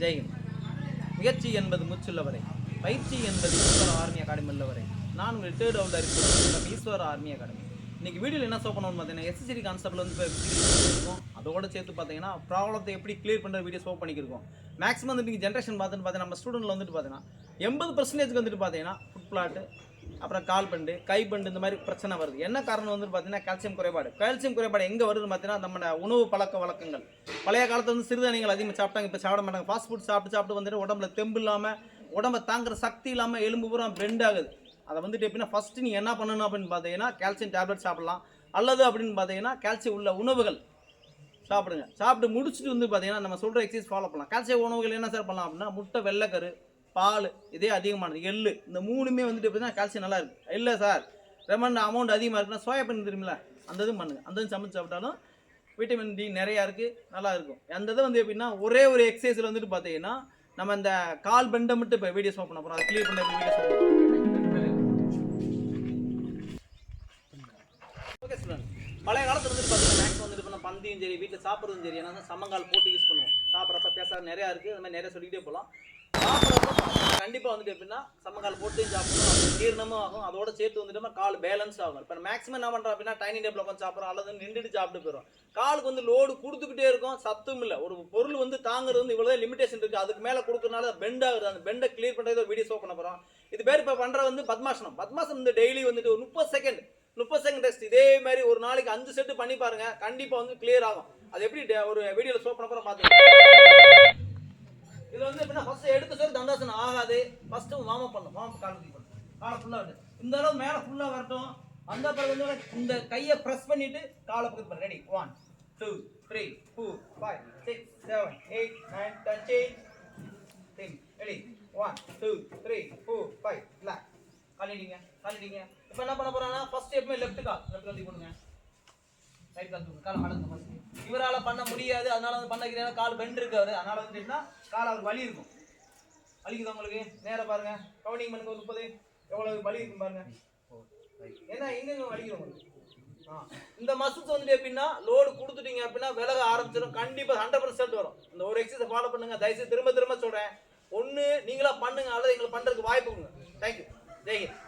ஜெய்ஹிந்த். முயற்சி என்பது முச்சுள்ளவரை, பயிற்சி என்பது ஈஸ்வர ஆர்மி அகாடமி உள்ளவரை. நான் உங்கள் ரிட்டையர்ட் அவுட் ஈஸ்வர ஆர்மி அகாடமி. இன்னைக்கு வீடியோவில் என்ன ஷோ பண்ணணும்னு பார்த்தீங்கன்னா, எஸ்எஸ்சி கான்செப்ட்ல வந்து இருக்கும். அதோட சேர்த்து பார்த்தீங்கன்னா ப்ராப்ளத்தை எப்படி கிளியர் பண்ணுற வீடியோ ஷோ பண்ணியிருக்கோம். மேக்ஸிமம் வந்து நீங்கள் ஜென்ரேஷன் பார்த்தீங்கன்னா நம்ம ஸ்டூடெண்ட்டில் வந்துட்டு பார்த்தீங்கன்னா 80% வந்துட்டு பார்த்தீங்கன்னா ஃபுட் பிளாட்டு, அப்புறம் கால் பண்டு, கை பண்டு, இந்த மாதிரி பிரச்சனை வருது. என்ன காரணம் வந்து பார்த்தீங்கன்னா கால்சியம் குறைபாடு. கால்சியம் குறைபாடு எங்கே வருதுன்னு பார்த்தீங்கன்னா நம்ம உணவு பழக்க வழக்கங்கள். பழைய காலத்தில் வந்து சிறுதானியங்கள் அதிகமாக சாப்பிட்டாங்க, இப்போ சாப்பிட மாட்டாங்க. ஃபாஸ்ட் ஃபுட் சாப்பிட்டு வந்துட்டு உடம்புல தெம்பு இல்லாமல், உடம்பை தாங்குற சக்தி இல்லாமல், எலும்பு பூரா பெண்ட் ஆகுது. அதை வந்துட்டு எப்படின்னா ஃபஸ்ட்டு நீங்கள் என்ன பண்ணணும் அப்படின்னு பார்த்தீங்கன்னா கால்சியம் டேப்லெட் சாப்பிடலாம். அல்லது அப்படின்னு பார்த்தீங்கன்னா கால்சியம் உள்ள உணவுகள் சாப்பிடுங்க. சாப்பிட்டு முடிச்சுட்டு வந்து பார்த்தீங்கன்னா நம்ம சொல்கிற எக்ஸசைஸ் ஃபாலோ பண்ணலாம். கால்சியம் உணவுகள் என்ன சார் பண்ணலாம் அப்படின்னா முட்டை, வெள்ளைக்கரு, பால், இதே அதிகமானது, எள்ளு, இந்த மூணுமே வந்துட்டு எப்படின்னா கால்சியம் நல்லா இருக்குது. இல்லை சார் ரொம்ப அமௌண்ட் அதிகமாக இருக்குன்னா சோயாபீன் தெரியுமில்ல, அந்த இதுவும் பண்ணுங்கள். அந்த இதுவும் சமைச்சு சாப்பிட்டாலும் விட்டமின் டி நிறையா இருக்குது, நல்லா இருக்கும். அந்த இதை வந்து எப்படின்னா ஒரே ஒரு எக்ஸசைஸில் வந்துட்டு பார்த்தீங்கன்னா நம்ம இந்த கால் பெண்டை மட்டும் இப்போ வீடியோஸ் ஓப்பன் பண்ண போகிறோம். அதை கிளியர் பண்ண வீடியோஸ் ஓகே ஸ்டூடெண்ட். பழைய காலத்தில் வந்துட்டு பார்த்தீங்கன்னா மேக்ஸ் வந்துட்டு இப்போ பந்தியும் சரி, வீட்டில் சாப்பிட்றதும் சரி, ஏன்னா சமங்கால் போட்டு யூஸ் பண்ணுவோம். சாப்பிட்றப்ப பேசாத நிறையா இருக்குது, அந்த மாதிரி நிறையா சொல்லிக்கிட்டே போகலாம். சாப்பிட்றப்ப கண்டிப்பாக வந்துட்டு எப்படின்னா சமங்கால் போட்டு சாப்பிடணும், ஜீரணமும் ஆகும். அதோட சேர்த்து வந்துட்டு கால் பேலன்ஸ் ஆகும். இப்போ மேக்ஸிமம் என்ன பண்ணுறோம் அப்படின்னா டைனிங் டேபிள் உட்காந்து சாப்பிட்றோம், அல்லது நின்றுட்டு சாப்பிட்டு போயிடும். காலுக்கு வந்து லோடு கொடுத்துக்கிட்டே இருக்கும், சத்தும் இல்லை. ஒரு பொருள் வந்து தாங்கிறது வந்து இவ்வளோ லிமிடேஷன் இருக்குது. அதுக்கு மேலே கொடுக்கறனால பெண்ட் ஆகுது. அந்த பெண்டை கிளியர் பண்ணுறது ஒரு வீடியோ ஷோ பண்ண போகிறோம். இது பேர் இப்போ பண்ணுற வந்து பத்மாசனம். பத்மாசனம் வந்து டெய்லி வந்துட்டு ஒரு 30 செகண்ட் டெஸ்ட். இதே மாதிரி ஒரு நாளைக்கு 5 செட்டு பண்ணி பாருங்க, கண்டிப்பாக வந்து கிளியர் ஆகும். அது எப்படி ஒரு வீடியோவில் ஷோ பண்ண போகிறோம் பார்த்துக்கலாம். இது வந்து எப்படின்னா ஃபர்ஸ்ட் எடுத்து சொல்லி தண்டாசனம் ஆகாது. ஃபர்ஸ்ட் வார்ம் அப் பண்ணணும். வார்ம் அப் காலை ஃபுல்லாக வரட்டும். இந்த அளவு மேலே ஃபுல்லாக வரட்டும். அந்த பிறகு வந்து இந்த கையை ப்ரெஸ் பண்ணிட்டு காலை பக்கத்து பண்ண. ரெடி 1 2 3 4 5 6 7 8 9 10 10. ரெடி 1 2 3 4 5. இல்லை காலிடிங்க. இப்போ என்ன பண்ண போறாங்கன்னா ஃபர்ஸ்ட் எப்பவுமே லெஃப்ட் கால் தள்ளி போடுங்க. ரைட் கால் தூக்கு. கால் மடங்க ஃபர்ஸ்ட். இவரால் பண்ண முடியாது, அதனால வந்து பண்ண கால் பெண்ட் இருக்கு அவரு. அதனால வந்து எப்படின்னா கால் அவருக்கு வலி இருக்கும். வலிக்குது உங்களுக்கு? நேராக பாருங்க, கவுண்டிங் பண்ணுங்க. 30 எவ்வளவு வலி இருக்கும் பாருங்க. ஏன்னா எங்கெங்க வலிக்கும் உங்களுக்கு? இந்த மசில்ஸ் வந்துட்டு எப்படின்னா லோடு கொடுத்துட்டீங்க அப்படின்னா விலக ஆரம்பிச்சிடும். கண்டிப்பாக 100% வரும். இந்த ஒரு எக்ஸசைஸ் ஃபாலோ பண்ணுங்க. தயவுசெய்து திரும்ப சொல்றேன். ஒன்று நீங்களா பண்ணுங்க, அல்லது எங்களுக்கு பண்றதுக்கு வாய்ப்பு கொடுங்க. தேங்க்யூ. ஜெய்ஹிந்த்.